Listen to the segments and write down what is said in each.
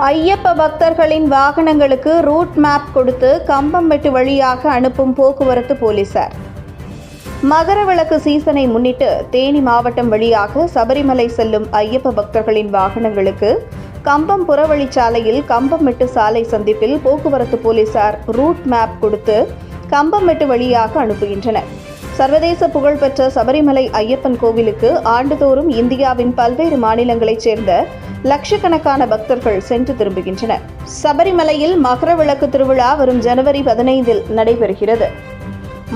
ஐயப்ப பக்தர்களின் வாகனங்களுக்கு root map கொடுத்து கம்பம்மெட்டு வழியாக அனுப்பும் போக்குவரத்து போலீசார். மகரவிளக்கு சீசனை முன்னிட்டு தேனி மாவட்டம் வழியாக சபரிமலை செல்லும் ஐயப்ப பக்தர்களின் வாகனங்களுக்கு கம்பம் புறவழிச்சாலையில் கம்பம்மெட்டு சாலை சந்திப்பில் போக்குவரத்து போலீசார் ரூட் மேப் கொடுத்து கம்பம்மெட்டு வழியாக அனுப்புகின்றனர். சர்வதேச புகழ்பெற்ற சபரிமலை ஐயப்பன் கோவிலுக்கு ஆண்டுதோறும் இந்தியாவின் பல்வேறு மாநிலங்களைச் சேர்ந்த லட்சக்கணக்கான பக்தர்கள் சென்று திரும்புகின்றனர். சபரிமலையில் மகரவிளக்கு திருவிழா வரும் ஜனவரி 15 நடைபெறுகிறது.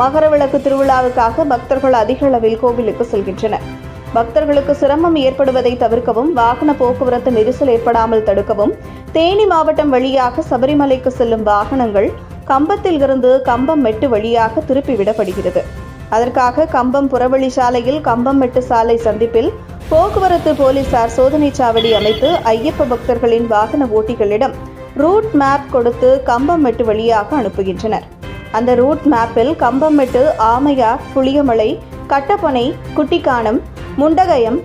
மகரவிளக்கு திருவிழாவுக்காக பக்தர்கள் அதிக அளவில் கோவிலுக்கு செல்கின்றனர். பக்தர்களுக்கு சிரமம் ஏற்படுவதை தவிர்க்கவும், வாகன போக்குவரத்து நெரிசல் ஏற்படாமல் தடுக்கவும் தேனி மாவட்டம் வழியாக சபரிமலைக்கு செல்லும் வாகனங்கள் கம்பத்தில் இருந்து கம்பம்மெட்டு வழியாக திருப்பிவிடப்படுகிறது. அதற்காக கம்பம் புறவழி சாலையில் கம்பம்மெட்டு சாலை சந்திப்பில் போக்குவரத்து போலீசார் சோதனை சாவடி அமைத்து ஐயப்ப பக்தர்களின் வாகன ஓட்டிகளிடம் ரூட் மேப் கொடுத்து கம்பம்மெட்டு வழியாக அனுப்புகின்றனர். அந்த ரூட் மேப்பில் கம்பம்மெட்டு, ஆமையார், புளியமலை, கட்டப்பனை, குட்டிக்கானம், முண்டகயம்,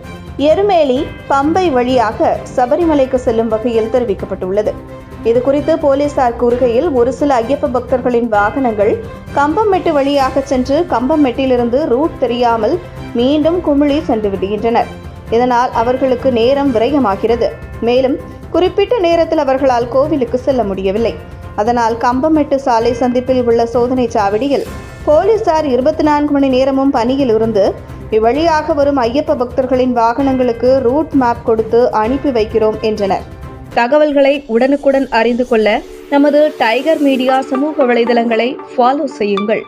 எருமேலி, பம்பை வழியாக சபரிமலைக்கு செல்லும் வகையில் தெரிவிக்கப்பட்டுள்ளது. இதுகுறித்து போலீசார் கூறுகையில், ஒரு சில ஐயப்ப பக்தர்களின் வாகனங்கள் கம்பம்மெட்டு வழியாக சென்று கம்பம்மெட்டிலிருந்து ரூட் தெரியாமல் மீண்டும் குமிழி சென்று விடுகின்றனர். இதனால் அவர்களுக்கு நேரம் விரயமாகிறது. மேலும் குறிப்பிட்ட நேரத்தில் அவர்களால் கோவிலுக்கு செல்ல முடியவில்லை. அதனால் கம்பம்மெட்டு சாலை சந்திப்பில் உள்ள சோதனை சாவடியில் போலீசார் 24 மணி நேரமும் பணியில் இருந்து இவ்வழியாக வரும் ஐயப்ப பக்தர்களின் வாகனங்களுக்கு ரூட் மேப் கொடுத்து அனுப்பி வைக்கிறோம் என்றனர். தகவல்களை உடனுக்குடன் அறிந்து கொள்ள நமது டைகர் மீடியா சமூக வலைதளங்களை ஃபாலோ செய்யுங்கள்.